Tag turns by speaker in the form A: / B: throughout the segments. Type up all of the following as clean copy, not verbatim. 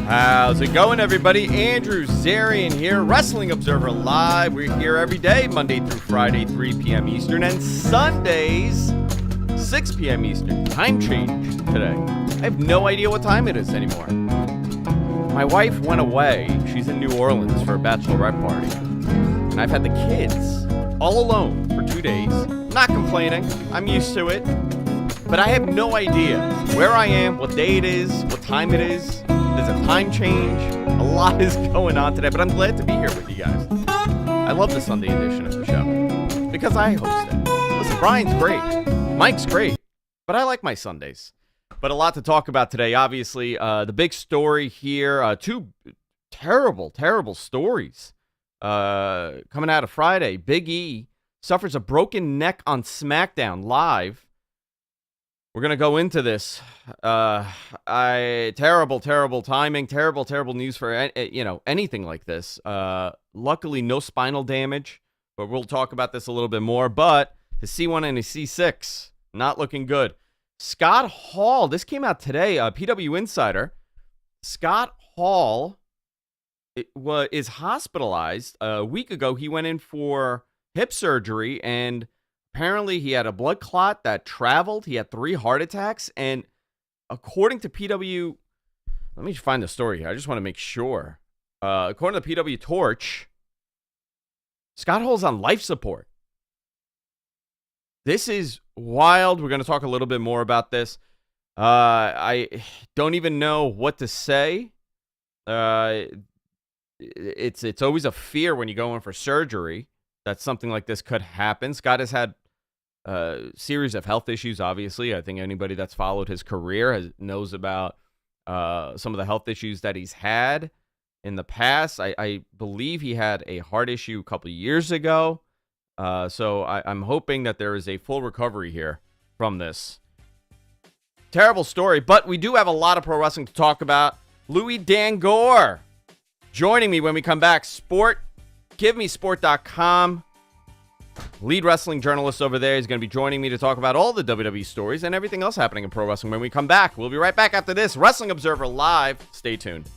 A: How's it going, everybody? Andrew Zarian here, Wrestling Observer Live. We're here every day, Monday through Friday, 3 p.m. Eastern, and Sundays, 6 p.m. Eastern. Time change today. I have no idea what time it is anymore. My wife went away. She's in New Orleans for a bachelorette party. And I've had the kids all alone for 2 days. Not complaining. I'm used to it. But I have no idea where I am, what day it is, what time it is. There's a time change. A lot is going on today, but I'm glad to be here with you guys. I love the Sunday edition of the show because I host it. Listen, Brian's great. Mike's great. But I like my Sundays. But a lot to talk about today. Obviously, the big story here, two terrible, terrible stories coming out of Friday. Big E suffers a broken neck on SmackDown Live. We're going to go into this. Terrible, terrible timing. Terrible news for, anything like this. Luckily, no spinal damage, but we'll talk about this a little bit more. But his C1 and his C6, not looking good. Scott Hall, this came out today, PW Insider. Scott Hall is hospitalized. A week ago, he went in for hip surgery, and apparently, he had a blood clot that traveled. He had 3 heart attacks. And according to PW, let me find the story here. I just want to make sure. According to PW Torch, Scott Hall's on life support. This is wild. We're going to talk a little bit more about this. I don't even know what to say. It's always a fear when you go in for surgery that something like this could happen. Scott has had series of health issues, obviously. I think anybody that's followed his career knows about some of the health issues that he's had in the past. I believe he had a heart issue a couple of years ago. So I'm hoping that there is a full recovery here from this. Terrible story, but we do have a lot of pro wrestling to talk about. Louis Dangor joining me when we come back. GiveMeSport.com. Lead wrestling journalist over there is going to be joining me to talk about all the WWE stories and everything else happening in pro wrestling when we come back. We'll be right back after this. Wrestling Observer Live. Stay tuned.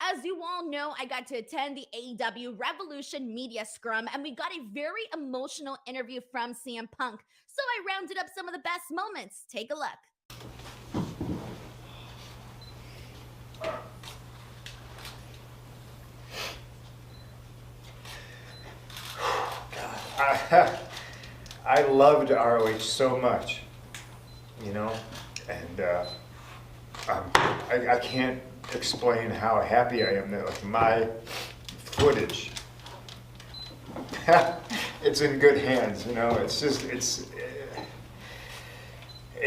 B: As you all know, I got to attend the AEW Revolution media scrum, and we got a very emotional interview from CM Punk. So I rounded up some of the best moments. Take a look.
C: I loved ROH so much, and I can't explain how happy I am that my footage, it's in good hands.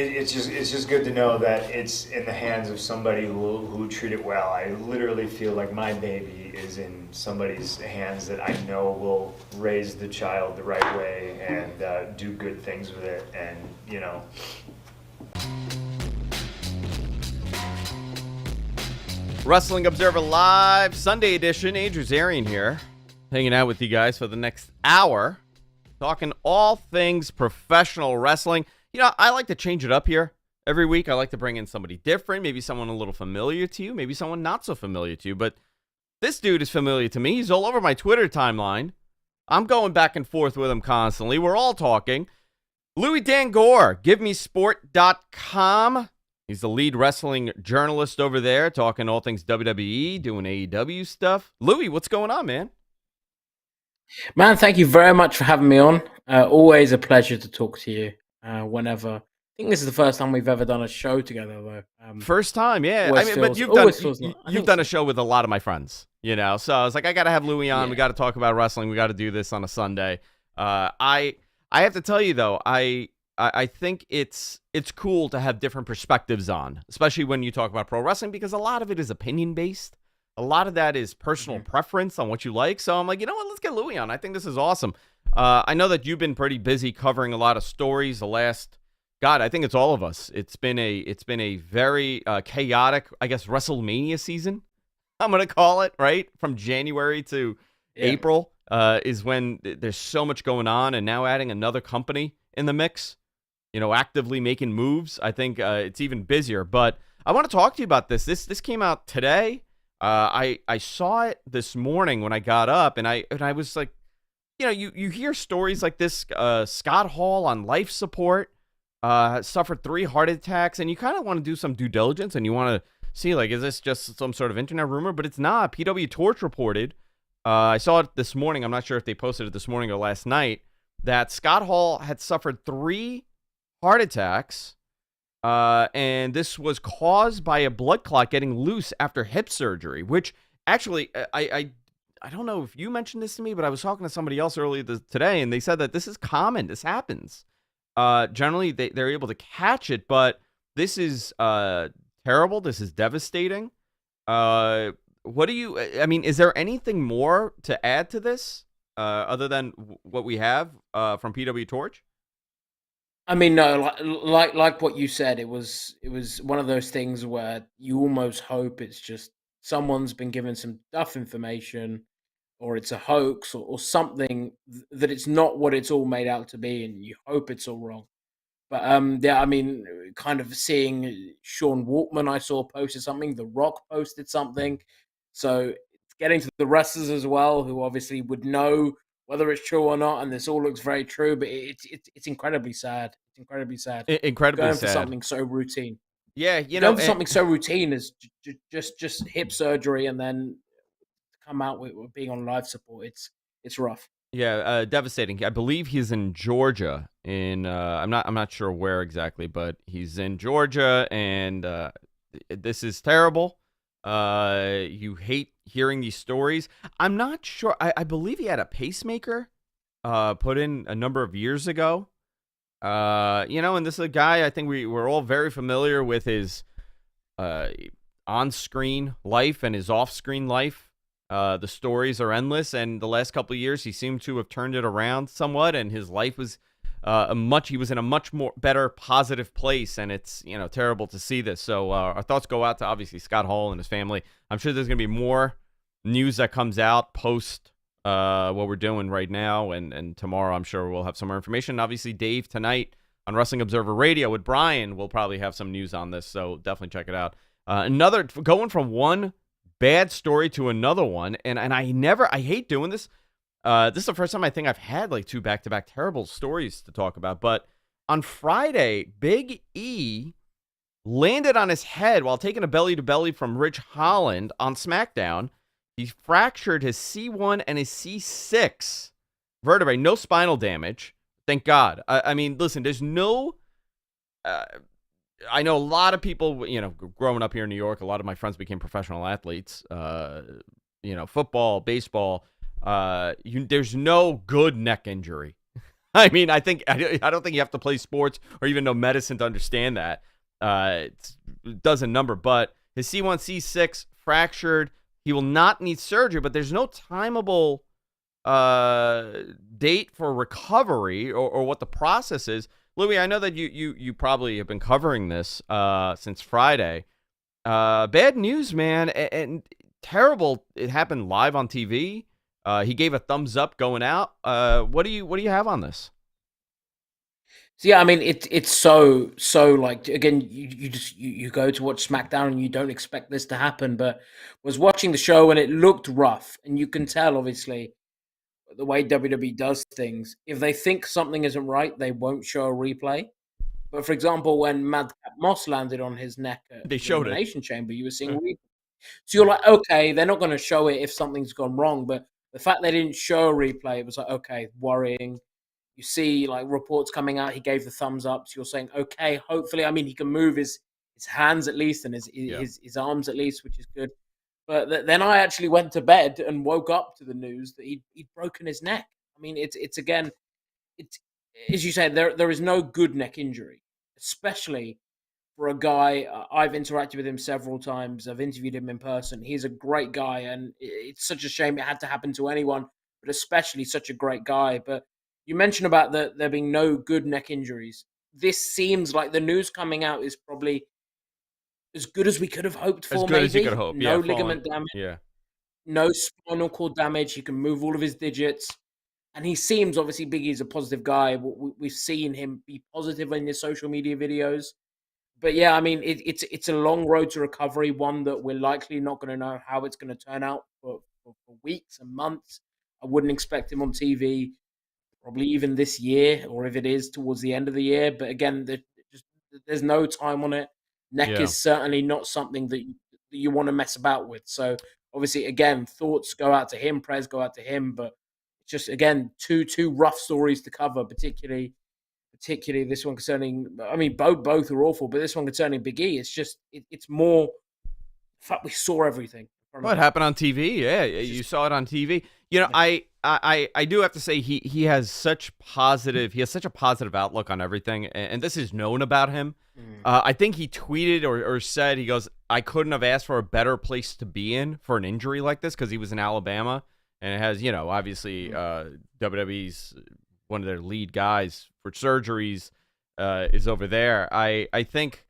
C: It's just good to know that it's in the hands of somebody who treat it well. I literally feel like my baby is in somebody's hands that I know will raise the child the right way and do good things with it. And
A: Wrestling Observer Live, Sunday edition. Andrew Zarian here, hanging out with you guys for the next hour, talking all things professional wrestling. I like to change it up here every week. I like to bring in somebody different, maybe someone a little familiar to you, maybe someone not so familiar to you. But this dude is familiar to me. He's all over my Twitter timeline. I'm going back and forth with him constantly. We're all talking. Louis Dangor, GiveMeSport.com. He's the lead wrestling journalist over there, talking all things WWE, doing AEW stuff. Louis, what's going on, man?
D: Man, thank you very much for having me on. Always a pleasure to talk to you. Whenever. I think this is the first time we've ever done a show together, though.
A: First time, yeah. But you've done a show with a lot of my friends, So I was like, I got to have Louis on. Yeah. We got to talk about wrestling. We got to do this on a Sunday. I have to tell you though, I think it's cool to have different perspectives on, especially when you talk about pro wrestling, because a lot of it is opinion based. A lot of that is personal preference on what you like. So I'm like, you know what? Let's get Louis on. I think this is awesome. I know that you've been pretty busy covering a lot of stories the last, I think it's all of us. It's been a very chaotic, I guess, WrestleMania season, I'm going to call it, right? From January to April is when there's so much going on, and now adding another company in the mix, actively making moves. I think it's even busier. But I want to talk to you about this. This came out today. I saw it this morning when I got up, and I was like, you hear stories like this. Scott Hall on life support suffered 3 heart attacks, and you kind of want to do some due diligence, and you want to see, like, is this just some sort of internet rumor? But it's not. PW Torch reported, I saw it this morning, I'm not sure if they posted it this morning or last night, that Scott Hall had suffered 3 heart attacks, and this was caused by a blood clot getting loose after hip surgery, which actually, I don't know if you mentioned this to me, but I was talking to somebody else earlier today, and they said that this is common. This happens. Generally, they're able to catch it, but this is terrible. This is devastating. Is there anything more to add to this other than what we have from PW Torch?
D: I mean, no, like what you said, it was one of those things where you almost hope it's just someone's been given some duff information, or it's a hoax, or something that it's not what it's all made out to be, and you hope it's all wrong. But kind of seeing Sean Waltman, I saw, posted something. The Rock posted something. So getting to the wrestlers as well, who obviously would know whether it's true or not, and this all looks very true. But it's incredibly sad. It's incredibly sad.
A: Incredibly sad.
D: For something so routine.
A: Yeah,
D: for something so routine as just hip surgery, and then come out with being on life support. It's rough.
A: Yeah, devastating. I believe he's in Georgia. I'm not sure where exactly, but he's in Georgia, and this is terrible. You hate hearing these stories. I'm not sure. I believe he had a pacemaker put in a number of years ago. And this is a guy I think we're all very familiar with his on-screen life and his off-screen life. The stories are endless, and the last couple of years he seemed to have turned it around somewhat, and his life was he was in a much more better positive place, and it's terrible to see this. So our thoughts go out to obviously Scott Hall and his family. I'm sure there's gonna be more news that comes out post what we're doing right now, and tomorrow I'm sure we'll have some more information. Obviously Dave tonight on Wrestling Observer Radio with Brian will probably have some news on this, so definitely check it out. Another going from one bad story to another one, and I hate doing this. This is the first time I think I've had like 2 back-to-back terrible stories to talk about, but on Friday, Big E landed on his head while taking a belly-to-belly from Rich Holland on SmackDown. He fractured his C1 and his C6 vertebrae. No spinal damage. Thank God. I mean, listen, there's no... I know a lot of people, growing up here in New York, a lot of my friends became professional athletes. Football, baseball. There's no good neck injury. I mean, I don't think you have to play sports or even know medicine to understand that. It doesn't number, but his C1, C6 fractured. He will not need surgery, but there's no timeable date for recovery or what the process is. Louis, I know that you probably have been covering this since Friday. Bad news, man, and terrible. It happened live on TV. He gave a thumbs up going out. What do you have on this?
D: So yeah, I mean it's so like, again, you go to watch SmackDown and you don't expect this to happen, but was watching the show and it looked rough, and you can tell obviously the way WWE does things. If they think something isn't right, they won't show a replay. But for example, when Madcap Moss landed on his neck at
A: They
D: the
A: showed it.
D: Elimination Chamber, you were seeing replay. So you're like, okay, they're not going to show it if something's gone wrong, but the fact they didn't show a replay, it was like, okay, worrying. You see, like, reports coming out, he gave the thumbs up. So you're saying, okay, hopefully, I mean, he can move his hands at least and his arms at least, which is good. But then I actually went to bed and woke up to the news that he'd broken his neck. I mean, it's as you said, there is no good neck injury, especially for a guy. I've interacted with him several times. I've interviewed him in person. He's a great guy, and it's such a shame it had to happen to anyone, but especially such a great guy. But you mentioned about there being no good neck injuries. This seems like the news coming out is probably as good as we could have hoped for.
A: As good
D: maybe.
A: as you could hope.
D: No ligament damage.
A: Yeah.
D: No spinal cord damage. He can move all of his digits. And he seems, obviously, Big E's a positive guy. We've seen him be positive in his social media videos. But yeah, I mean, it's a long road to recovery, one that we're likely not going to know how it's going to turn out for weeks and months. I wouldn't expect him on TV probably even this year, or if it is towards the end of the year. But again, there's no time on it. Neck is certainly not something that you want to mess about with. So obviously, again, thoughts go out to him, prayers go out to him. But it's just, again, two rough stories to cover, particularly this one concerning, I mean, both are awful, but this one concerning Big E, it's just, it's more, in fact, we saw everything.
A: What happened on TV? Yeah, you saw it on TV. I do have to say he has such a positive outlook on everything, and this is known about him. I think he tweeted or said, he goes, I couldn't have asked for a better place to be in for an injury like this, because he was in Alabama, and it has, obviously WWE's one of their lead guys for surgeries is over there. I think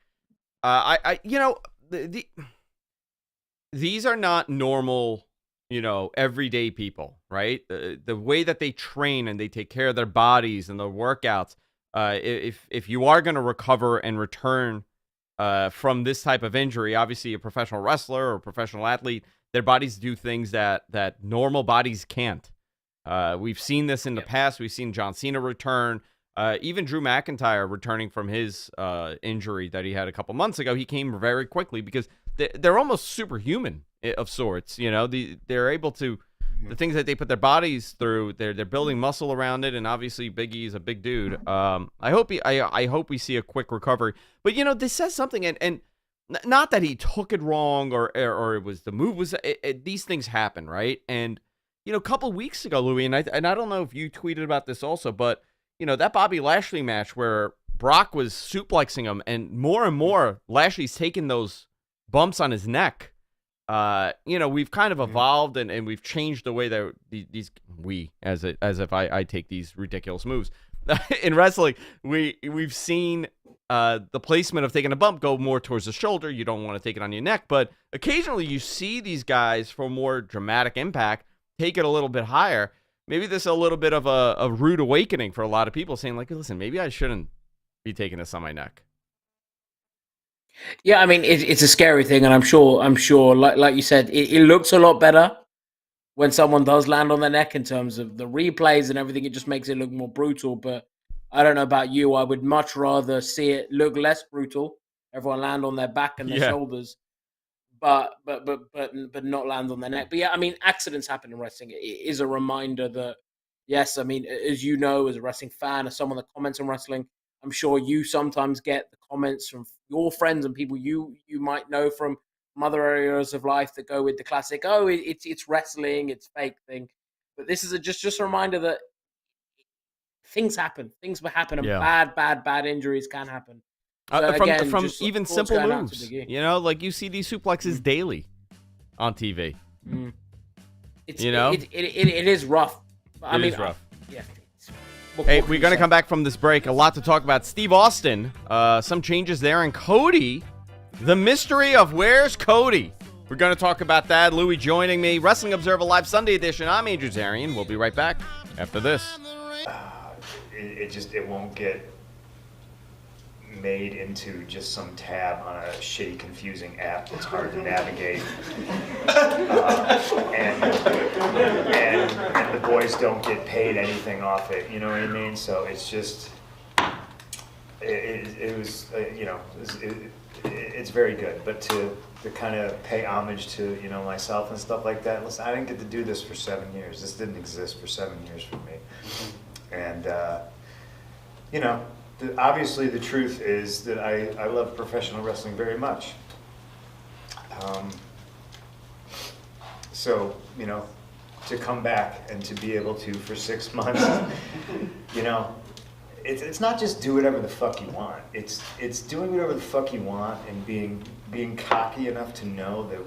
A: these are not normal, everyday people, right? The way that they train and they take care of their bodies and their workouts. If you are going to recover and return from this type of injury, obviously a professional wrestler or a professional athlete, their bodies do things that normal bodies can't. We've seen this in the past. We've seen John Cena return. Even Drew McIntyre returning from his injury that he had a couple months ago. He came very quickly because they're almost superhuman of sorts. They're able to, the things that they put their bodies through, they're building muscle around it. And obviously Big E is a big dude. I hope we see a quick recovery. But this says something, and not that he took it wrong or it was the move was. These things happen, right? And a couple weeks ago, Louis, and I don't know if you tweeted about this also, but that Bobby Lashley match where Brock was suplexing him, and more Lashley's taking those bumps on his neck. We've kind of evolved and we've changed the way that as if I take these ridiculous moves in wrestling. We've seen the placement of taking a bump go more towards the shoulder. You don't want to take it on your neck, but occasionally you see these guys for more dramatic impact take it a little bit higher. Maybe this is a little bit of a rude awakening for a lot of people, saying like, listen, maybe I shouldn't be taking this on my neck.
D: Yeah, I mean, it's a scary thing, and I'm sure, like you said, it looks a lot better when someone does land on their neck in terms of the replays and everything. It just makes it look more brutal. But I don't know about you. I would much rather see it look less brutal. Everyone land on their back and their shoulders, but not land on their neck. But yeah, I mean, accidents happen in wrestling. It is a reminder that, yes, I mean, as you know, as a wrestling fan, as someone that comments on wrestling, I'm sure you sometimes get the comments from your friends and people you might know from other areas of life that go with the classic, oh, it's wrestling, it's fake thing. But this is just a reminder that things happen. Things will happen, and bad injuries can happen. So
A: from
D: just
A: even
D: thoughts
A: simple
D: going out to
A: moves,
D: Big E.
A: you know, like you see these suplexes daily on TV.
D: It's,
A: you know,
D: it is rough.
A: It is rough.
D: Yeah.
A: Hey, we're going to come back from this break. A lot to talk about. Steve Austin, some changes there. And Cody, the mystery of where's Cody? We're going to talk about that. Louis joining me. Wrestling Observer Live Sunday edition. I'm Andrew Zarian. We'll be right back after this.
C: It won't get made into just some tab on a shitty, confusing app that's hard to navigate. And the boys don't get paid anything off it, you know what I mean? So it's just, it's very good. But to kind of pay homage to, you know, myself and stuff like that, listen, I didn't get to do this for 7 years. This didn't exist for 7 years for me. And, you know, obviously the truth is that I love professional wrestling very much. So, you know, to come back and to be able to, for 6 months, you know, it's not just do whatever the fuck you want. It's doing whatever the fuck you want and being cocky enough to know that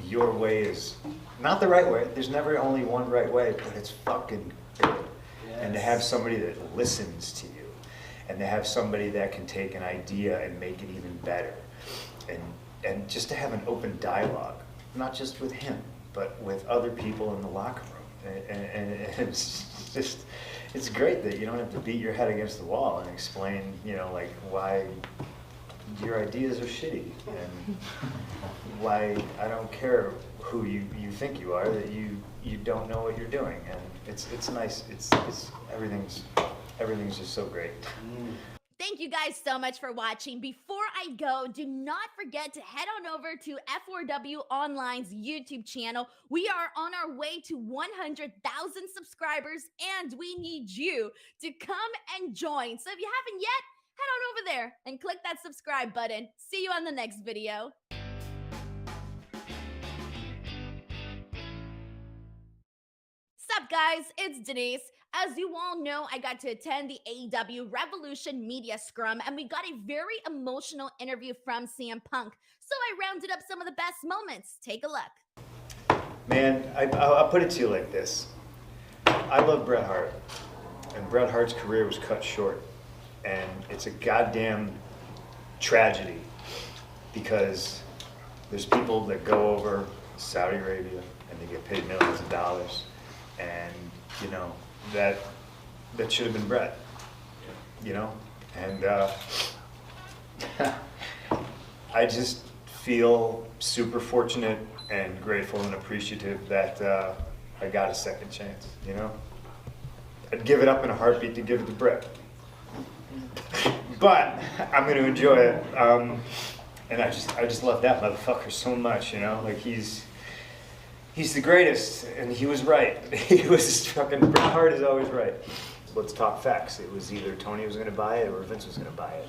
C: your way is not the right way. There's never only one right way, but it's fucking good. Yes. And to have somebody that listens to you, and to have somebody that can take an idea and make it even better, and just to have an open dialogue, not just with him, but with other people in the locker room. And it's just, it's great that you don't have to beat your head against the wall and explain, you know, like why your ideas are shitty and why I don't care who you think you are, that you don't know what you're doing. And it's nice. It's everything's just so great.
B: Thank you guys so much for watching. Before I go, do not forget to head on over to F4W Online's YouTube channel. We are on our way to 100,000 subscribers, and we need you to come and join. So if you haven't yet, head on over there and click that subscribe button. See you on the next video. Sup guys, it's Denise. As you all know, I got to attend the AEW Revolution media scrum, and we got a very emotional interview from CM Punk. So I rounded up some of the best moments. Take a look.
C: Man, I'll put it to you like this. I love Bret Hart, and Bret Hart's career was cut short. And it's a goddamn tragedy because there's people that go over Saudi Arabia and they get paid millions of dollars. And, you know, that should have been Bret, you know? And I just feel super fortunate and grateful and appreciative that I got a second chance, you know? I'd give it up in a heartbeat to give it to Bret. But I'm going to enjoy it. And I just love that motherfucker so much, you know? Like, he's the greatest, and he was right. He was fucking, Bret Hart is always right. Let's talk facts. It was either Tony was going to buy it or Vince was going to buy it.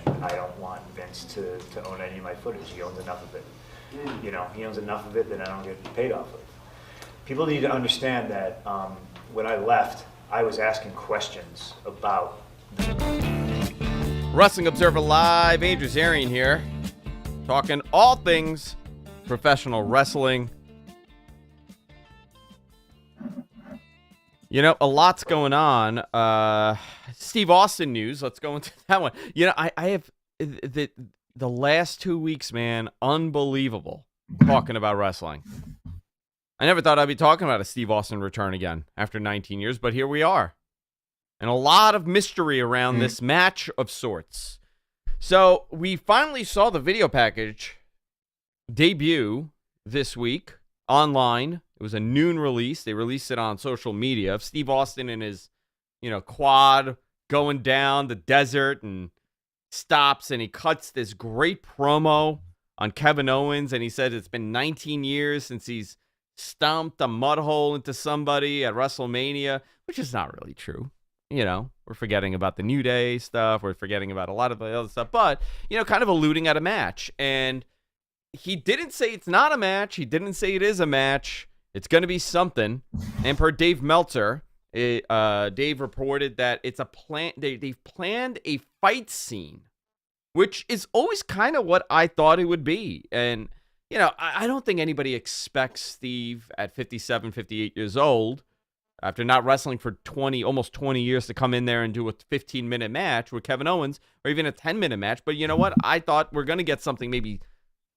C: And I don't want Vince to own any of my footage. He owns enough of it. You know, he owns enough of it that I don't get paid off of. People need to understand that when I left, I was asking questions about
A: Wrestling Observer Live, Andrew Zarian here, talking all things professional wrestling. You know, a lot's going on. Steve Austin news. Let's go into that one. You know, I have the last 2 weeks, man, unbelievable talking about wrestling. I never thought I'd be talking about a Steve Austin return again after 19 years, but here we are. And a lot of mystery around this match of sorts. So we finally saw the video package debut this week online. It was a noon release. They released it on social media of Steve Austin in his, you know, quad going down the desert and stops and he cuts this great promo on Kevin Owens, and he said it's been 19 years since he's stomped a mud hole into somebody at WrestleMania, which is not really true. We're forgetting about the New Day stuff. We're forgetting about a lot of the other stuff, but, kind of alluding at a match. And he didn't say it's not a match. He didn't say it is a match. It's going to be something. And per Dave Meltzer, Dave reported that it's a plan. They've planned a fight scene, which is always kind of what I thought it would be. And, I don't think anybody expects Steve at 57, 58 years old, after not wrestling for almost 20 years, to come in there and do a 15-minute match with Kevin Owens, or even a 10-minute match. But you know what? I thought we're going to get something maybe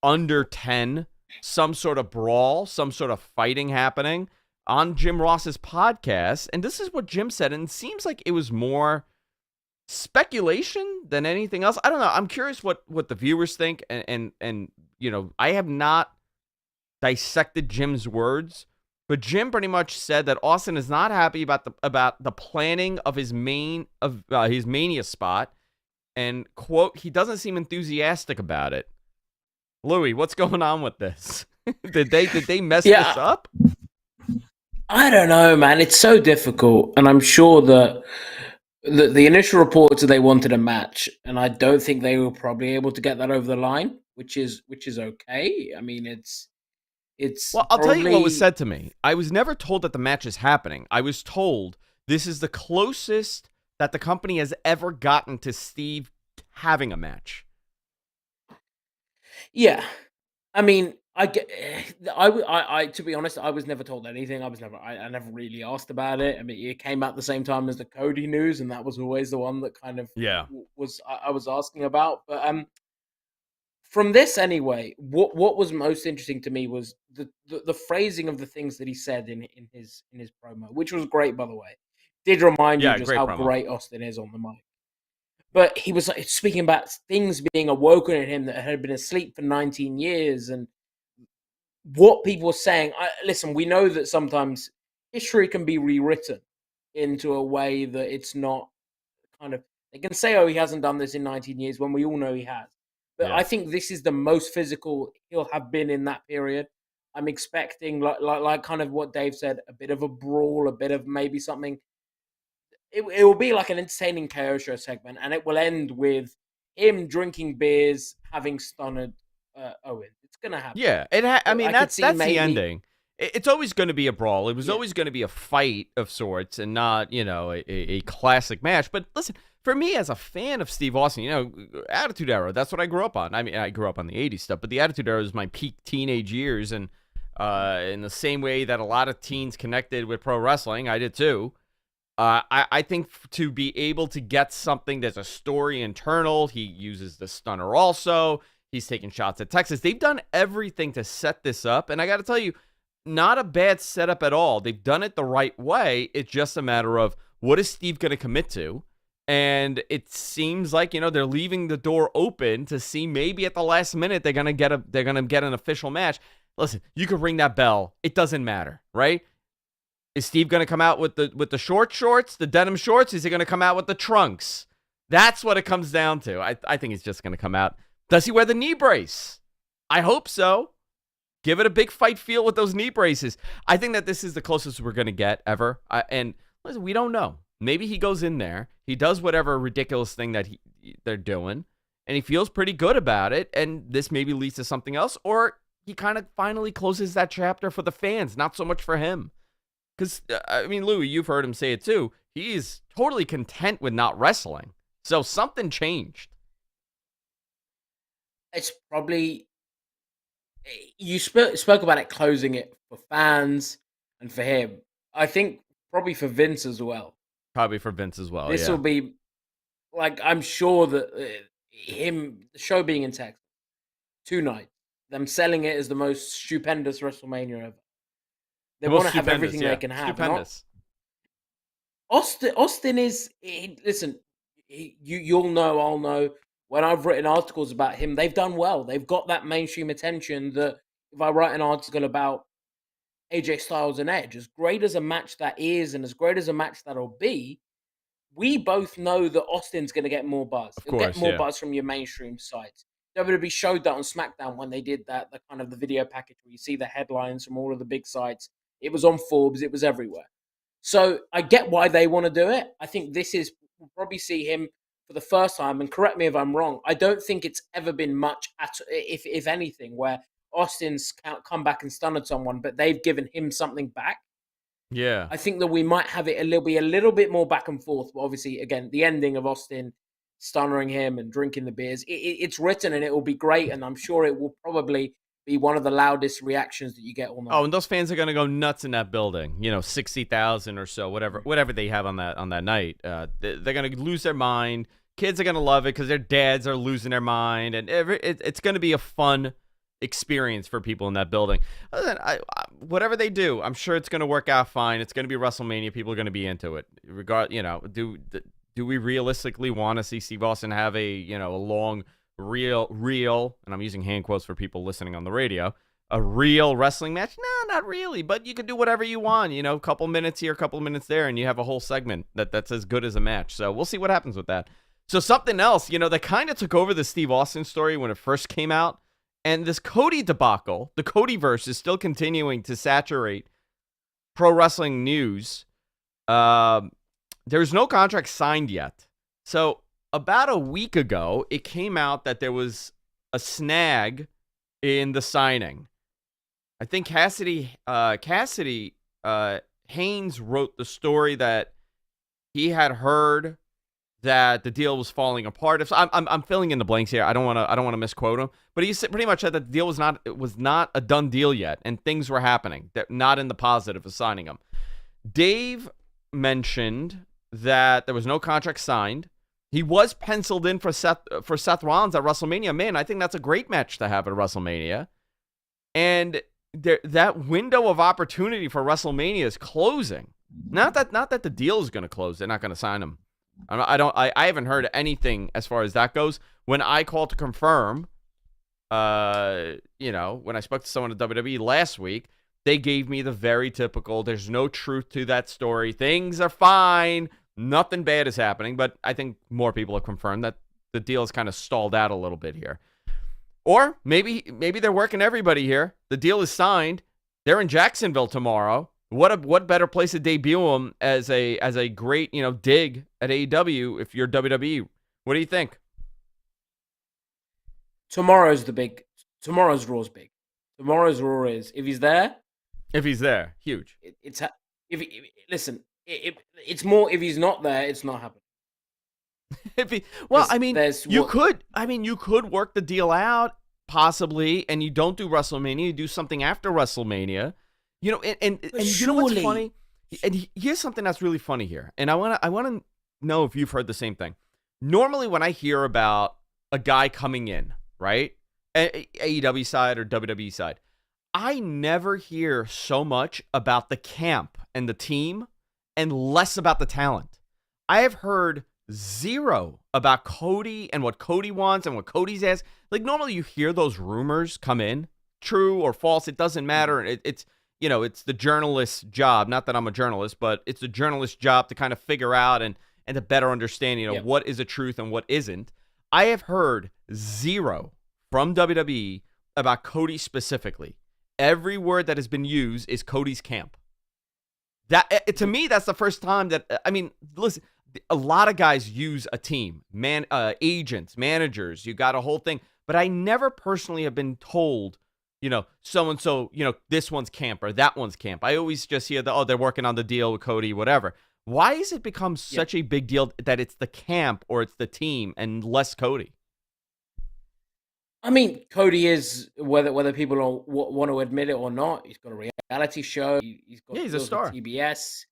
A: under 10, some sort of brawl, some sort of fighting happening on Jim Ross's podcast. And this is what Jim said, and it seems like it was more speculation than anything else. I don't know. I'm curious what the viewers think, and I have not dissected Jim's words, but Jim pretty much said that Austin is not happy about the planning of his his Mania spot, and quote, he doesn't seem enthusiastic about it. Louis, what's going on with this? did they mess this up?
D: I don't know, man. It's so difficult, and I'm sure that the initial reports that they wanted a match, and I don't think they were probably able to get that over the line, which is okay. I mean, it's
A: well, I'll tell you what was said to me. I was never told that the match is happening. I was told this is the closest that the company has ever gotten to Steve having a match.
D: Yeah, I mean, I to be honest, I was never told anything. I never really asked about it. I mean, it came out the same time as the Cody news, and that was always the one that kind of I was asking about. But from this anyway, what was most interesting to me was the phrasing of the things that he said in his promo, which was great, by the way. Did remind you just how great Austin is on the mic. But he was speaking about things being awoken in him that had been asleep for 19 years, and what people were saying. Listen, we know that sometimes history can be rewritten into a way that it's not kind of. They can say, "Oh, he hasn't done this in 19 years," when we all know he has. But I think this is the most physical he'll have been in that period. I'm expecting, like kind of what Dave said, a bit of a brawl, a bit of maybe something. It will be like an entertaining KO show segment, and it will end with him drinking beers, having stunned Owen. It's gonna happen.
A: Yeah, I mean, that's the ending. It's always going to be a brawl. It was always going to be a fight of sorts, and not a classic match. But listen, for me as a fan of Steve Austin, Attitude Era, that's what I grew up on. I mean, I grew up on the 80s stuff, but the Attitude Era was my peak teenage years, and in the same way that a lot of teens connected with pro wrestling, I did too. I think to be able to get something that's a story internal, he uses the stunner also. He's taking shots at Texas. They've done everything to set this up, and I got to tell you, not a bad setup at all. They've done it the right way. It's just a matter of what is Steve going to commit to, and it seems like they're leaving the door open to see maybe at the last minute they're gonna get an official match. Listen, you can ring that bell. It doesn't matter, right? Is Steve going to come out with the short shorts, the denim shorts? Is he going to come out with the trunks? That's what it comes down to. I think he's just going to come out. Does he wear the knee brace? I hope so. Give it a big fight feel with those knee braces. I think that this is the closest we're going to get ever. And listen, we don't know. Maybe he goes in there, he does whatever ridiculous thing that they're doing, and he feels pretty good about it, and this maybe leads to something else, or he kind of finally closes that chapter for the fans, not so much for him. Because, I mean, Louis, you've heard him say it too. He's totally content with not wrestling. So something changed.
D: It's probably... You spoke about it closing it for fans and for him. I think probably for Vince as well.
A: Probably for Vince as well,
D: This will be... I'm sure that the show being in Texas, 2 nights, them selling it as the most stupendous WrestleMania ever. They want to have everything they can have.
A: Stupendous.
D: Austin is... Listen, you'll know, I'll know. When I've written articles about him, they've done well. They've got that mainstream attention that if I write an article about AJ Styles and Edge, as great as a match that is and as great as a match that'll be, we both know that Austin's going to get more buzz.
A: Of
D: He'll get
A: course,
D: more
A: yeah.
D: buzz from your mainstream sites. WWE showed that on SmackDown when they did that, the kind of the video package where you see the headlines from all of the big sites. It was on Forbes. It was everywhere. So I get why they want to do it. I think we'll probably see him for the first time. And correct me if I'm wrong. I don't think it's ever been much, if anything, where Austin's come back and stunned someone, but they've given him something back.
A: Yeah.
D: I think that we might have it be a little bit more back and forth. But obviously, again, the ending of Austin stunnering him and drinking the beers, it's written and it will be great. And I'm sure it will probably be one of the loudest reactions that you get all night.
A: Oh, and those fans are going to go nuts in that building. 60,000 or so, whatever they have on that night. They're going to lose their mind. Kids are going to love it because their dads are losing their mind, and it's going to be a fun experience for people in that building. Whatever they do, I'm sure it's going to work out fine. It's going to be WrestleMania. People are going to be into it. Do we realistically want to see Steve Austin have a long real, and I'm using hand quotes for people listening on the radio, a real wrestling match? No, not really. But you can do whatever you want. A couple minutes here, a couple minutes there, and you have a whole segment that's as good as a match. So we'll see what happens with that. So something else, that kind of took over the Steve Austin story when it first came out. And this Cody debacle, the Codyverse, is still continuing to saturate pro wrestling news. There's no contract signed yet. So about a week ago, it came out that there was a snag in the signing. I think Cassidy Haynes wrote the story that he had heard that the deal was falling apart. I'm filling in the blanks here. I don't want to misquote him, but he pretty much said that the deal was not a done deal yet, and things were happening that not in the positive of signing him. Dave mentioned that there was no contract signed. He was penciled in for Seth Rollins at WrestleMania. Man, I think that's a great match to have at WrestleMania, and that window of opportunity for WrestleMania is closing. Not that the deal is going to close. They're not going to sign him. I haven't heard anything as far as that goes. When I called to confirm, when I spoke to someone at WWE last week, they gave me the very typical, there's no truth to that story. Things are fine. Nothing bad is happening. But I think more people have confirmed that the deal is kind of stalled out a little bit here. Or maybe they're working everybody here. The deal is signed. They're in Jacksonville tomorrow. What better place to debut him as a great dig at AEW if you're WWE? What do you think?
D: Tomorrow's Raw's big. Tomorrow's Raw is if he's there,
A: huge.
D: It's more if he's not there, it's not happening.
A: You could work the deal out possibly, and you don't do WrestleMania, you do something after WrestleMania. And you know what's funny? And here's something that's really funny here. And I want to know if you've heard the same thing. Normally when I hear about a guy coming in, right? AEW side or WWE side, I never hear so much about the camp and the team and less about the talent. I have heard zero about Cody and what Cody wants and what Cody's asked. Like normally you hear those rumors come in, true or false, it doesn't matter. It's the journalist's job. Not that I'm a journalist, but it's the journalist's job to kind of figure out and to better understand, what is the truth and what isn't. I have heard zero from WWE about Cody specifically. Every word that has been used is Cody's camp. That to me, that's the first time that listen. A lot of guys use a team, agents, managers. You got a whole thing, but I never personally have been told, so and so, this one's camp or that one's camp. I always just hear they're working on the deal with Cody, whatever. Why has it become such a big deal that it's the camp or it's the team and less Cody?
D: I mean, Cody is, whether people want to admit it or not, he's got a reality show. He's
A: a star.
D: TBS.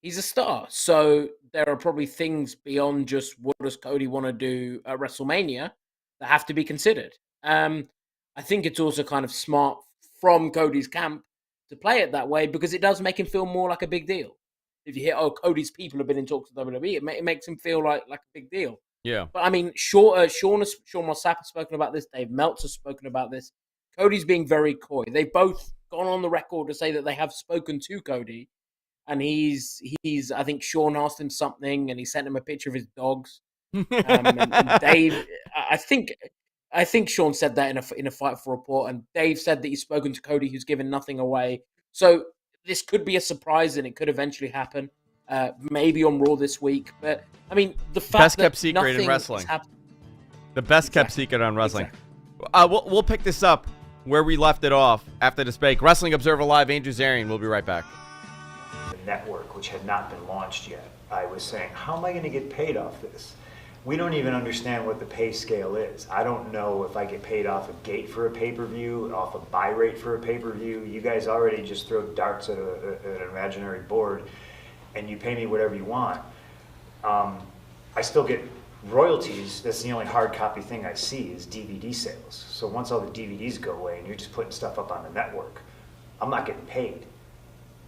D: He's a star. So there are probably things beyond just what does Cody want to do at WrestleMania that have to be considered. I think it's also kind of smart from Cody's camp to play it that way because it does make him feel more like a big deal. If you hear, Cody's people have been in talks with WWE, it makes him feel like a big deal.
A: Yeah.
D: But I mean, Sean Mossap has spoken about this. Dave Meltzer's spoken about this. Cody's being very coy. They've both gone on the record to say that they have spoken to Cody, and he's I think Sean asked him something, and he sent him a picture of his dogs. And Dave, I think Sean said that in a Fight for Report, and Dave said that he's spoken to Cody, who's given nothing away. So this could be a surprise, and it could eventually happen. Maybe on Raw this week, but I mean, the fact
A: best
D: that
A: kept secret in wrestling. The best kept secret on wrestling. Exactly. We'll pick this up where we left it off after this break. Wrestling Observer Live, Andrew Zarian. We'll be right back.
C: The network, which had not been launched yet, I was saying, how am I going to get paid off this? We don't even understand what the pay scale is. I don't know if I get paid off a gate for a pay-per-view, off a buy rate for a pay-per-view. You guys already just throw darts at an imaginary board, and you pay me whatever you want. I still get royalties. That's the only hard copy thing I see is DVD sales. So once all the DVDs go away and you're just putting stuff up on the network, I'm not getting paid.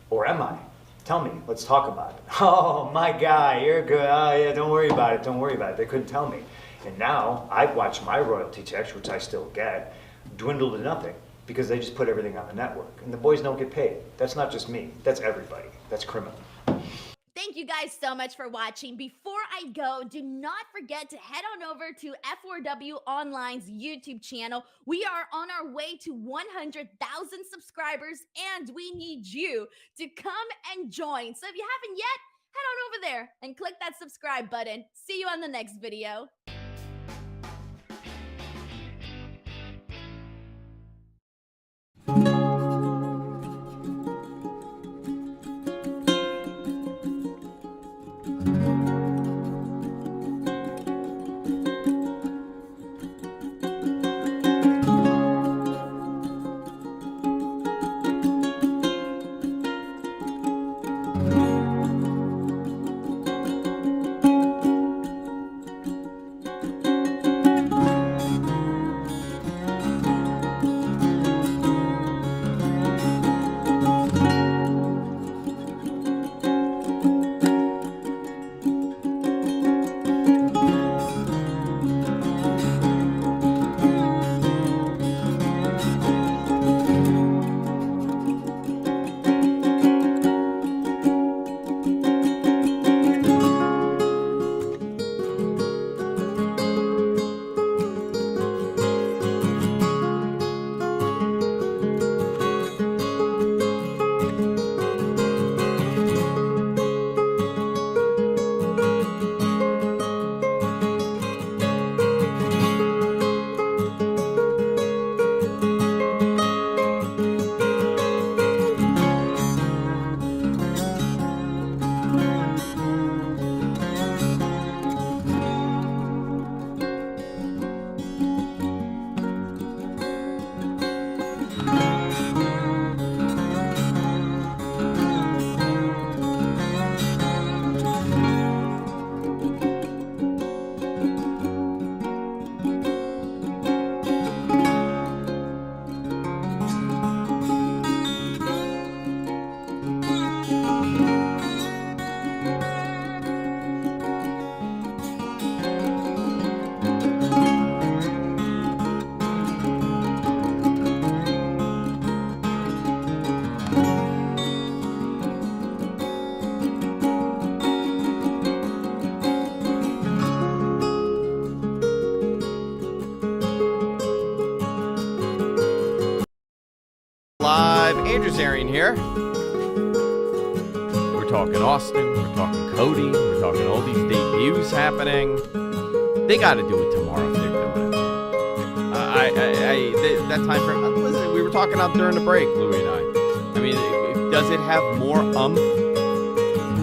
C: Or am I? Tell me, let's talk about it. Oh, my guy, you're good. Oh, yeah, don't worry about it, don't worry about it. They couldn't tell me. And now I've watched my royalty checks, which I still get, dwindle to nothing because they just put everything on the network. And the boys don't get paid. That's not just me, that's everybody. That's criminal.
B: Thank you guys so much for watching. Before I go, do not forget to head on over to F4W Online's YouTube channel. We are on our way to 100,000 subscribers, and we need you to come and join. So if you haven't yet, head on over there and click that subscribe button. See you on the next video.
A: Live, Andrew Zarian here. We're talking Austin, we're talking Cody, we're talking all these debuts happening. They got to do it tomorrow if they're doing it. That time frame. Listen, we were talking out during the break, Louie and I. I mean, does it have more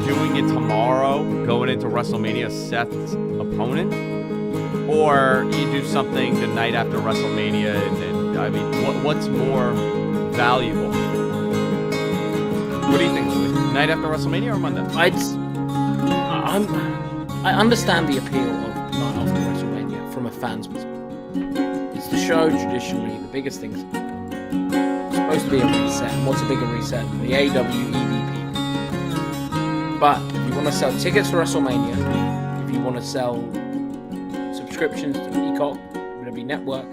A: doing it tomorrow, going into WrestleMania, Seth's opponent, or you do something the night after WrestleMania? And I mean, what's more valuable? What do you think, Louie? Night after WrestleMania or Monday?
D: I understand the appeal of night after WrestleMania from a fan's perspective. It's the show traditionally, the biggest things. It's supposed to be a reset. And what's a bigger reset than the AEW EVP? But if you want to sell tickets for WrestleMania, if you want to sell subscriptions to Peacock, WWE Network,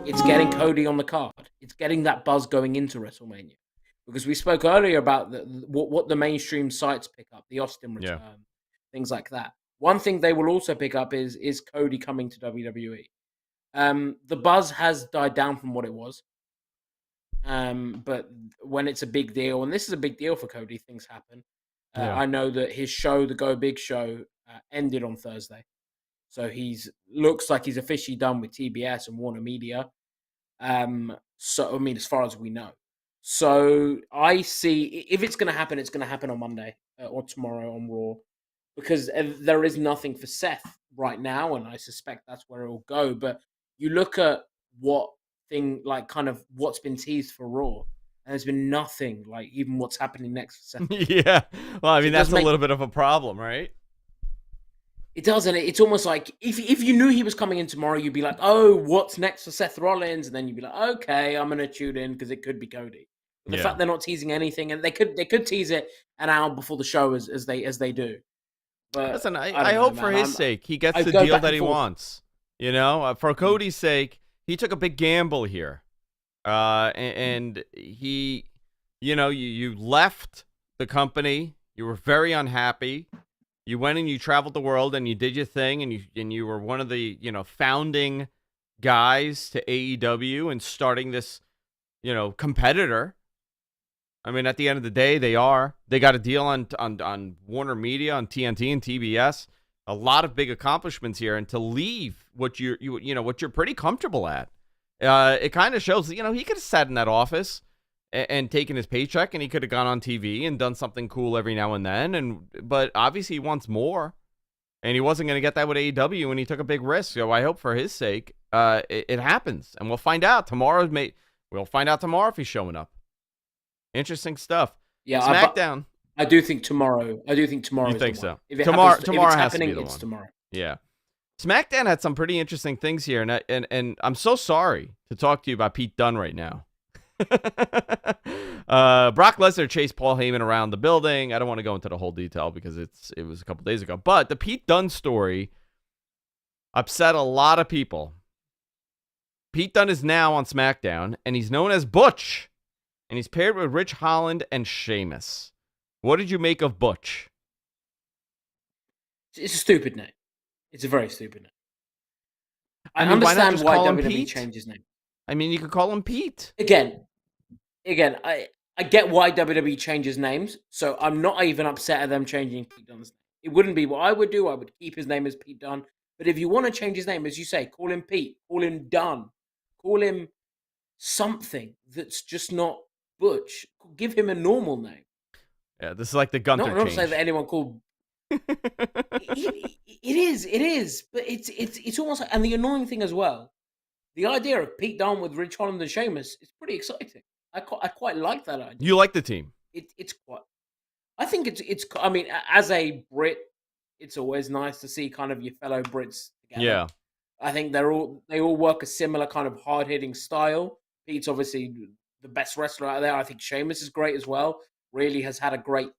D: it's getting Cody on the card. It's getting that buzz going into WrestleMania. because we spoke earlier about what the mainstream sites pick up, the Austin
A: Yeah.
D: return, things like that. One thing they will also pick up is Cody coming to WWE. The buzz has died down from what it was. But when it's a big deal, and this is a big deal for Cody, things happen.
A: Yeah.
D: I know that his show, the Go Big show, ended on Thursday. So looks like he's officially done with TBS and Warner Media. So I mean, as far as we know. So I see if it's going to happen, it's going to happen on Monday or tomorrow on Raw, because there is nothing for Seth right now, and I suspect that's where it will go. But you look at kind of what's been teased for Raw, and there's been nothing like even what's happening next for Seth.
A: Yeah. Well, I mean, that's a
D: make-
A: little bit of a problem, right?
D: It doesn't. It's almost like if you knew he was coming in tomorrow, you'd be like, "Oh, what's next for Seth Rollins?" And then you'd be like, "Okay, I'm gonna tune in because it could be Cody." But the fact they're not teasing anything, and they could tease it an hour before the show as they do. But
A: Listen, I
D: don't know,
A: hope for
D: man.
A: his sake he gets
D: I
A: the
D: go
A: deal
D: back
A: that
D: and
A: he
D: forth.
A: wants. You know, for Cody's sake, he took a big gamble here, and he, you left the company. You were very unhappy. You went and you traveled the world and you did your thing, and you were one of the founding guys to AEW and starting this competitor. I mean, at the end of the day, they got a deal on Warner Media, on TNT and TBS. A lot of big accomplishments here, and to leave what you're pretty comfortable at, it kind of shows that he could have sat in that office and taken his paycheck, and he could have gone on TV and done something cool every now and then. But obviously, he wants more, and he wasn't going to get that with AEW, and he took a big risk. So I hope for his sake, it happens, and we'll find out tomorrow. We'll find out tomorrow if he's showing up. Interesting stuff.
D: Yeah,
A: SmackDown.
D: I do think tomorrow. You
A: think so?
D: If it
A: Tomorrow
D: happens, if it's
A: has
D: happening,
A: to be the
D: it's
A: one.
D: tomorrow.
A: Yeah. SmackDown had some pretty interesting things here, and I'm so sorry to talk to you about Pete Dunne right now. Brock Lesnar chased Paul Heyman around the building. I don't want to go into the whole detail because it was a couple days ago. But the Pete Dunne story upset a lot of people. Pete Dunne is now on SmackDown, and he's known as Butch, and he's paired with Rich Holland and Sheamus. What did you make of Butch?
D: It's a stupid name. It's a very stupid name. I
A: mean, why not
D: understand
A: just
D: why
A: call him
D: WWE
A: Pete?
D: changed his name.
A: I mean, you could call him Pete.
D: Again, I get why WWE changes names, so I'm not even upset at them changing Pete Dunne's name. It wouldn't be what I would do. I would keep his name as Pete Dunne. But if you want to change his name, as you say, call him Pete, call him Dunn, call him something that's just not Butch. Give him a normal name.
A: Yeah, this is like the Gunther
D: Not
A: change.
D: say that anyone called. It is, but it's almost like, and the annoying thing as well, the idea of Pete Dunne with Rich Holland and Sheamus is pretty exciting. I quite like that idea.
A: You like the team?
D: It's quite. I think it's. I mean, as a Brit, it's always nice to see kind of your fellow Brits together.
A: Yeah.
D: I think they all work a similar kind of hard hitting style. Pete's obviously the best wrestler out there. I think Sheamus is great as well. Really has had a great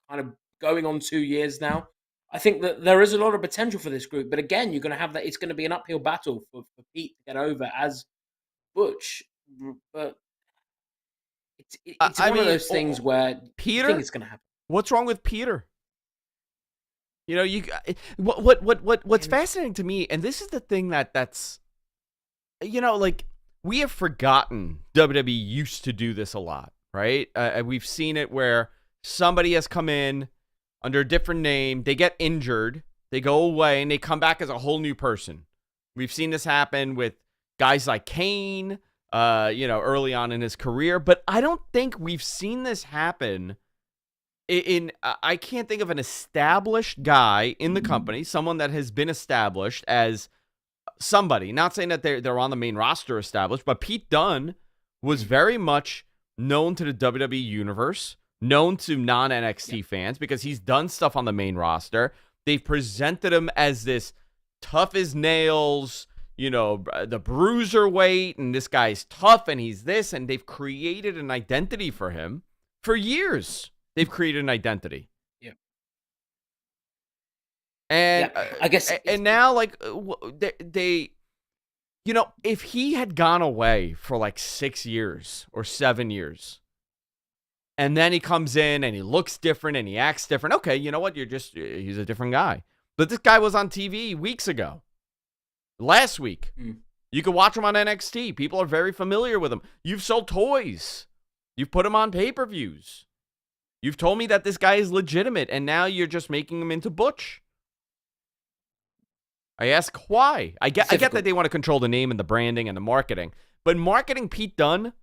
D: kind of going on 2 years now. I think that there is a lot of potential for this group, but again, you're going to have that. It's going to be an uphill battle for Pete to get over as Butch. But it's one of those things where
A: Peter,
D: I think it's going to happen.
A: What's wrong with Peter? What's fascinating to me, and this is the thing that's, like, we have forgotten WWE used to do this a lot, right? We've seen it where somebody has come in under a different name, they get injured, they go away, and they come back as a whole new person. We've seen this happen with guys like Kane, early on in his career, but I don't think we've seen this happen I can't think of an established guy in the company, someone that has been established as somebody, not saying that they're on the main roster established, but Pete Dunne was very much known to the WWE universe, known to non-NXT fans because he's done stuff on the main roster. They've presented him as this tough as nails, the bruiserweight, and this guy's tough and he's this, and they've created an identity for him for years. They've created an identity.
D: Yeah.
A: And
D: I guess,
A: and now, like, they if he had gone away for like 6 years or 7 years, And then he comes in and he looks different and he acts different. Okay, you know what? He's a different guy. But this guy was on TV weeks ago. Last week. You can watch him on NXT. People are very familiar with him. You've sold toys. You've put him on pay-per-views. You've told me that this guy is legitimate, and now you're just making him into Butch. I ask why. I get that they want to control the name and the branding and the marketing, but marketing Pete Dunne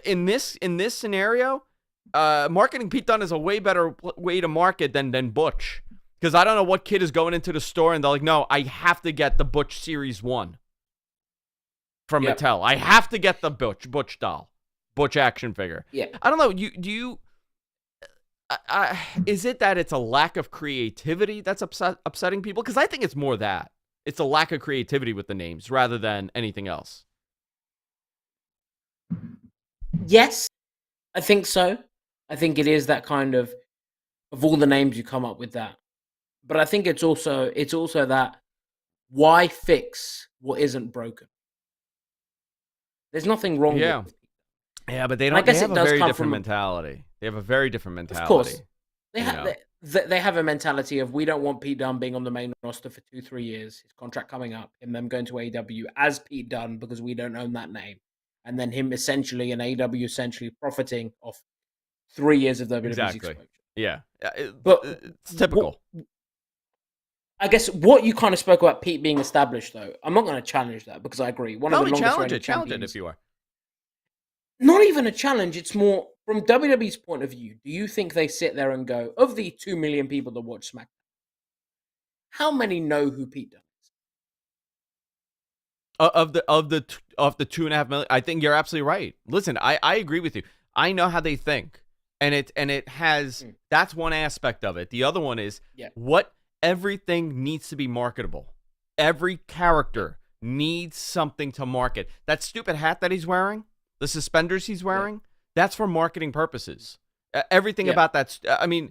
A: in this scenario, marketing Pete Dunne is a way better way to market than Butch, because I don't know what kid is going into the store and they're like, no, I have to get the Butch Series 1 from Mattel. I have to get the Butch doll, Butch action figure.
D: Yeah.
A: I don't know. Do you? Is it that it's a lack of creativity that's upsetting people? Because I think it's more that. It's a lack of creativity with the names rather than anything else.
D: Yes, I think so. I think it is that kind of all the names you come up with that. But I think it's also that why fix what isn't broken? There's nothing wrong with it.
A: Yeah, but they don't. They have a very different mentality. They have a very different mentality.
D: Of course, they have a mentality of we don't want Pete Dunne being on the main roster for 2-3 years. His contract coming up, and them going to AEW as Pete Dunne because we don't own that name, and then him essentially and AEW essentially profiting off 3 years of WWE's exposure.
A: Yeah,
D: but
A: it's typical.
D: I guess what you kind of spoke about Pete being established, though, I'm not going to challenge that because I agree. One of the longest reigning champions.
A: Challenge it if you are.
D: Not even a challenge. It's more from WWE's point of view. Do you think they sit there and go, of the 2 million people that watch SmackDown, how many know who Pete Dunne is?
A: Of the 2.5 million, I think you're absolutely right. Listen, I agree with you. I know how they think, and it has that's one aspect of it. The other one is what everything needs to be marketable. Every character needs something to market. That stupid hat that he's wearing. The suspenders he's wearing, that's for marketing purposes. Everything about that. I mean,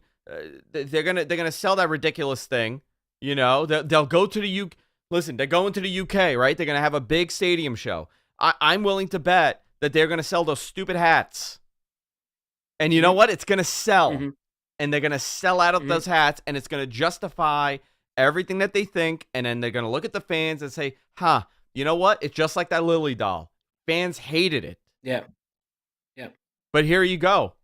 A: they're gonna sell that ridiculous thing. You know, they'll go to the UK. Listen, they're going to the UK, right? They're gonna have a big stadium show. I'm willing to bet that they're gonna sell those stupid hats. And you know what? It's gonna sell, and they're gonna sell out of those hats, and it's gonna justify everything that they think. And then they're gonna look at the fans and say, "Huh, you know what? It's just like that Lily doll. Fans hated it."
D: Yeah.
A: But here you go.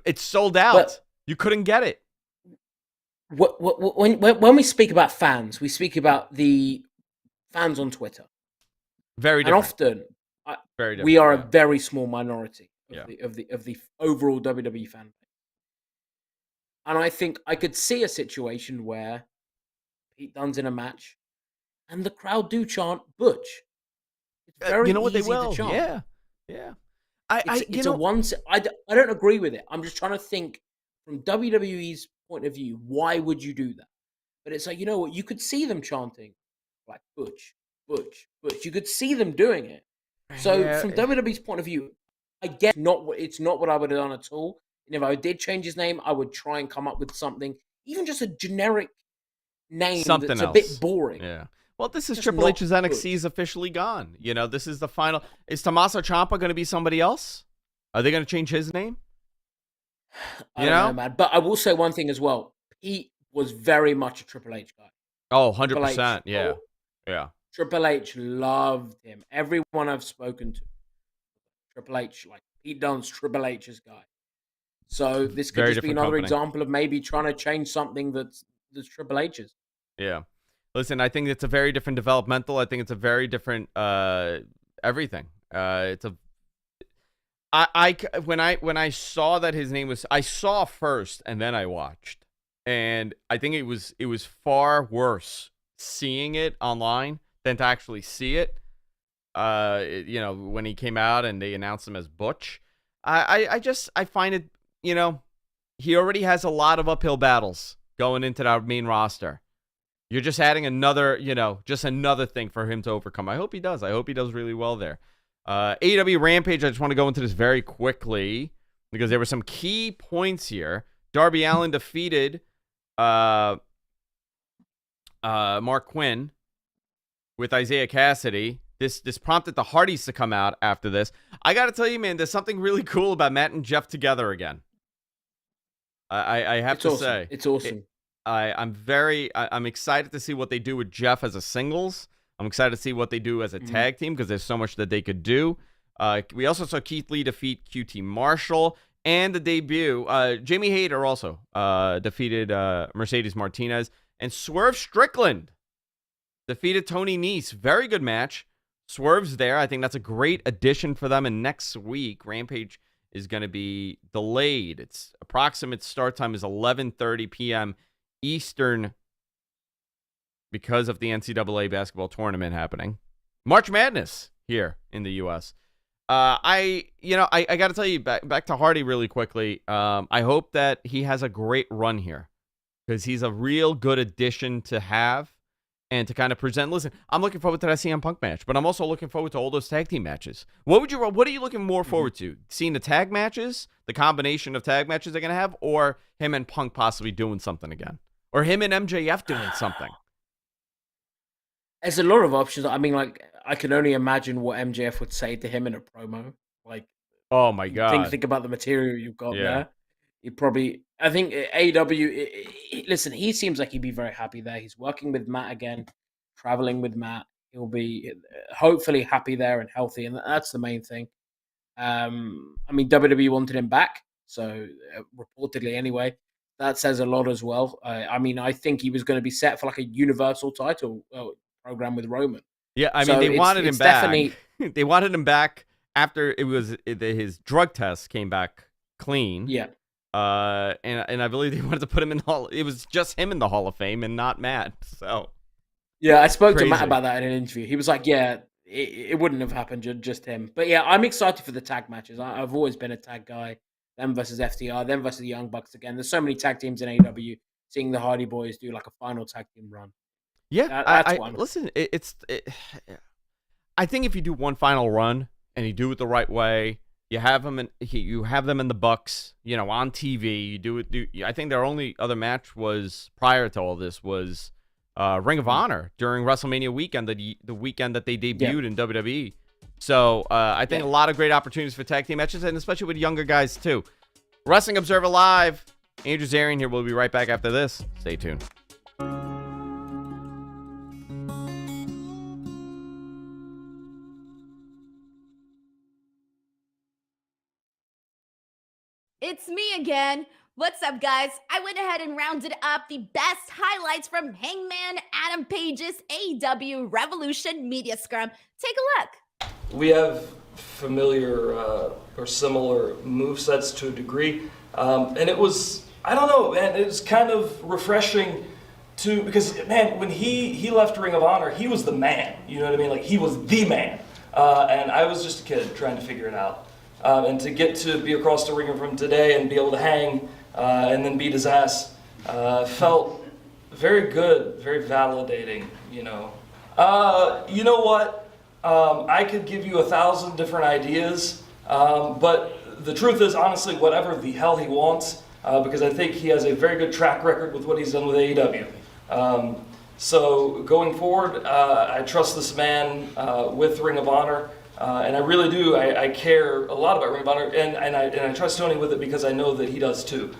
A: It's sold out. But you couldn't get it.
D: When we speak about fans, we speak about the fans on Twitter.
A: Very different.
D: And often,
A: very different,
D: we are a very small minority of the overall WWE fan base. And I think I could see a situation where Pete Dunne's in a match, and the crowd do chant Butch. It's very
A: you know what
D: easy
A: they will.
D: To chant.
A: Yeah.
D: I don't agree with it. I'm just trying to think from WWE's point of view, why would you do that? But it's like, you know what? You could see them chanting like Butch, Butch, Butch. You could see them doing it. So from WWE's point of view, I guess it's not what I would have done at all. And if I did change his name, I would try and come up with something, even just a generic name that's a bit boring.
A: Yeah. Well, this is Triple H's NXT is officially gone. You know, this is the final. Is Tommaso Ciampa going to be somebody else? Are they going to change his name?
D: I don't know, man. But I will say one thing as well. Pete was very much a Triple H guy.
A: Oh, 100%. Yeah.
D: Triple H loved him. Everyone I've spoken to, Triple H, like Pete Dunne's Triple H's guy. So this could just be another example of maybe trying to change something that's Triple H's.
A: Yeah. Listen, I think it's a very different developmental. I think it's a very different everything. When I saw that his name was, I saw first and then I watched, and I think it was far worse seeing it online than to actually see it. You know, when he came out and they announced him as Butch, I find it, you know, he already has a lot of uphill battles going into that main roster. You're just adding another, you know, just another thing for him to overcome. I hope he does. I hope he does really well there. AEW Rampage, I just want to go into this very quickly because there were some key points here. Darby Allin defeated Mark Quinn with Isaiah Cassidy. This prompted the Hardys to come out after this. I got to tell you, man, there's something really cool about Matt and Jeff together again. I have to say.
D: It's awesome.
A: I'm excited to see what they do with Jeff as a singles. I'm excited to see what they do as a tag team because there's so much that they could do. We also saw Keith Lee defeat QT Marshall and the debut. Jamie Hayter also defeated Mercedes Martinez. And Swerve Strickland defeated Tony Nese. Very good match. Swerve's there. I think that's a great addition for them. And next week, Rampage is going to be delayed. Its approximate start time is 11:30 p.m. Eastern because of the NCAA basketball tournament happening. March Madness here in the U.S. I got to tell you, back to Hardy really quickly. I hope that he has a great run here because he's a real good addition to have and to kind of present. Listen, I'm looking forward to that CM Punk match, but I'm also looking forward to all those tag team matches. What are you looking more forward to? Seeing the tag matches, the combination of tag matches they're going to have, or him and Punk possibly doing something again? Or him and MJF doing something?
D: There's a lot of options. I mean, like, I can only imagine what MJF would say to him in a promo. Like,
A: oh my God.
D: Think about the material you've got there. He probably, I think AEW, listen, he seems like he'd be very happy there. He's working with Matt again, traveling with Matt. He'll be hopefully happy there and healthy, and that's the main thing. I mean, WWE wanted him back, so reportedly anyway. That says a lot as well. I mean, I think he was going to be set for like a Universal title program with Roman.
A: Yeah, I mean, they wanted him back. They wanted him back after his drug test came back clean.
D: Yeah.
A: And I believe they wanted to put him in the Hall. It was just him in the Hall of Fame and not Matt. So.
D: Yeah, I spoke to Matt about that in an interview. He was like, yeah, it wouldn't have happened, just him. But yeah, I'm excited for the tag matches. I've always been a tag guy. Them versus FTR, them versus the Young Bucks again. There's so many tag teams in AEW. Seeing the Hardy Boys do like a final tag team run.
A: Yeah, listen. I think if you do one final run and you do it the right way, you have them in the Bucks, on TV. You do it. I think their only other match was prior to all this was Ring of Honor during WrestleMania weekend, the weekend that they debuted in WWE. So I think a lot of great opportunities for tag team matches, and especially with younger guys too. Wrestling Observer Live. Andrew Zarian here. We'll be right back after this. Stay tuned.
B: It's me again. What's up, guys? I went ahead and rounded up the best highlights from Hangman Adam Page's AEW Revolution Media Scrum. Take a look.
E: We have familiar or similar movesets to a degree, and it was, I don't know, man, it was kind of refreshing because, man, when he left Ring of Honor, he was the man, you know what I mean? Like, he was the man, and I was just a kid trying to figure it out. And to get to be across the ring from today and be able to hang and then beat his ass felt very good, very validating, You know what? I could give you 1,000 different ideas, but the truth is, honestly, whatever the hell he wants, because I think he has a very good track record with what he's done with AEW. So going forward, I trust this man with Ring of Honor, and I really do. I care a lot about Ring of Honor, and I trust Tony with it because I know that he does too.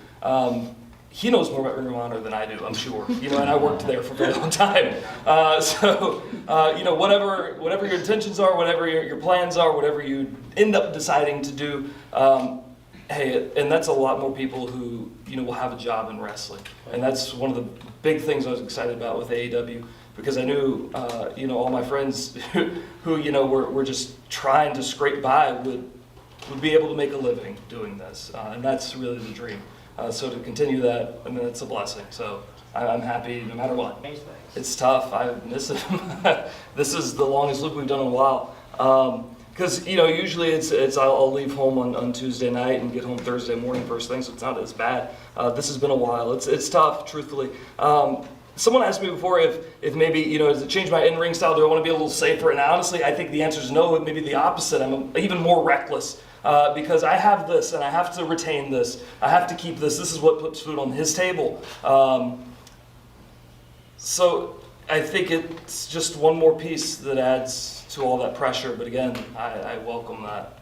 E: He knows more about Ring of Honor than I do, I'm sure. And I worked there for a very long time. Whatever your intentions are, whatever your plans are, whatever you end up deciding to do, hey, and that's a lot more people who, will have a job in wrestling. And that's one of the big things I was excited about with AEW, because I knew, all my friends who were just trying to scrape by would be able to make a living doing this. And that's really the dream. So to continue that, it's a blessing. So I'm happy no matter what. It's tough. I miss it. This is the longest loop we've done in a while. Because usually it's I'll leave home on Tuesday night and get home Thursday morning first thing, so it's not as bad. This has been a while. It's tough, truthfully. Someone asked me before if maybe does it change my in-ring style? Do I want to be a little safer? And honestly, I think the answer is no. Maybe the opposite. I'm even more reckless. Because I have this and I have to retain this. I have to keep this. This is what puts food on his table. So I think it's just one more piece that adds to all that pressure. But again, I welcome that.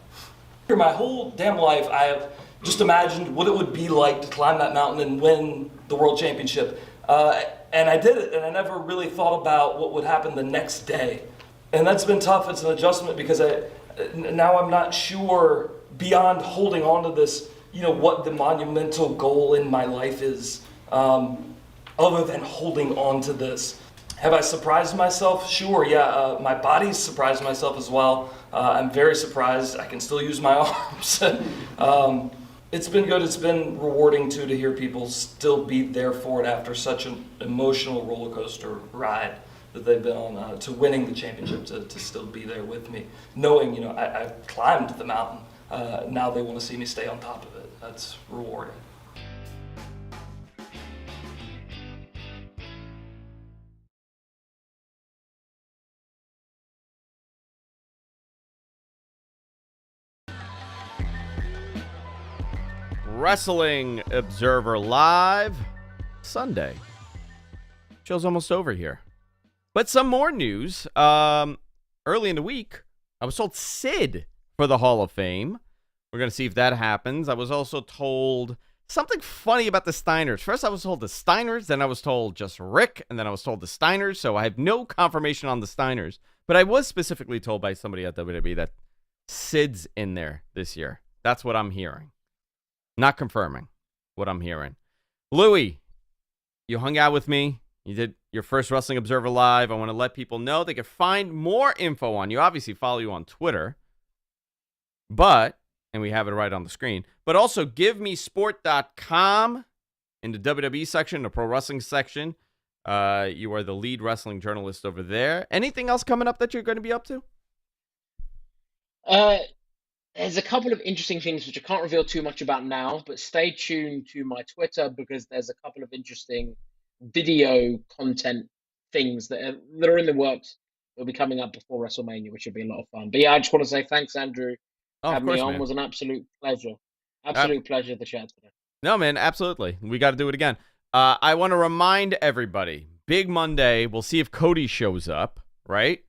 E: My whole damn life, I have just imagined what it would be like to climb that mountain and win the world championship. And I did it, and I never really thought about what would happen the next day. And that's been tough. It's an adjustment because now I'm not sure, beyond holding on to this, what the monumental goal in my life is, other than holding on to this. Have I surprised myself? Sure, yeah. My body's surprised myself as well. I'm very surprised. I can still use my arms. It's been good. It's been rewarding, too, to hear people still be there for it after such an emotional roller coaster ride that they've been on, to winning the championship, to still be there with me. Knowing, I climbed the mountain. Now they want to see me stay on top of it. That's rewarding.
A: Wrestling Observer Live, Sunday. Show's almost over here. But some more news. Early in the week, I was told Sid for the Hall of Fame. We're going to see if that happens. I was also told something funny about the Steiners. First, I was told the Steiners, then I was told just Rick, and then I was told the Steiners, so I have no confirmation on the Steiners. But I was specifically told by somebody at WWE that Sid's in there this year. That's what I'm hearing. Not confirming what I'm hearing. Louie, you hung out with me. You did your first Wrestling Observer Live. I want to let people know they can find more info on you. Obviously, follow you on Twitter. But, and we have it right on the screen, but also givemesport.com in the WWE section, the pro wrestling section. You are the lead wrestling journalist over there. Anything else coming up that you're going to be up to?
D: There's a couple of interesting things which I can't reveal too much about now, but stay tuned to my Twitter because there's a couple of interesting video content things that are in the works that will be coming up before WrestleMania, which will be a lot of fun. But yeah, I just want to say thanks, Andrew. Having me on was an absolute pleasure. Absolute pleasure to chat today.
A: No, man, absolutely. We got to do it again. I want to remind everybody, Big Monday, we'll see if Cody shows up, right?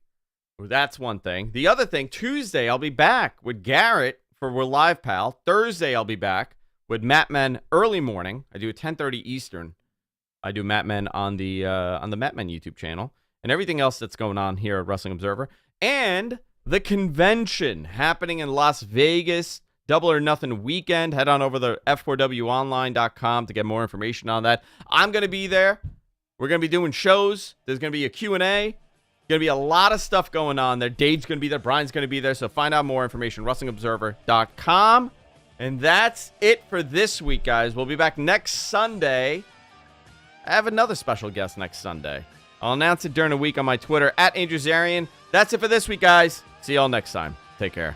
A: That's one thing. The other thing, Tuesday, I'll be back with Garrett for We're Live Pal. Thursday, I'll be back with Matt Men early morning. I do a 10:30 Eastern. I do Matt Men on the Matt Men YouTube channel. And everything else that's going on here at Wrestling Observer. And the convention happening in Las Vegas, Double or Nothing weekend. Head on over to f4wonline.com to get more information on that. I'm going to be there. We're going to be doing shows. There's going to be a Q&A. Going to be a lot of stuff going on there. Dave's going to be there. Brian's going to be there. So find out more information, WrestlingObserver.com. And that's it for this week, guys. We'll be back next Sunday. I have another special guest next Sunday. I'll announce it during the week on my Twitter, @AndrewZarian. That's it for this week, guys. See y'all next time. Take care.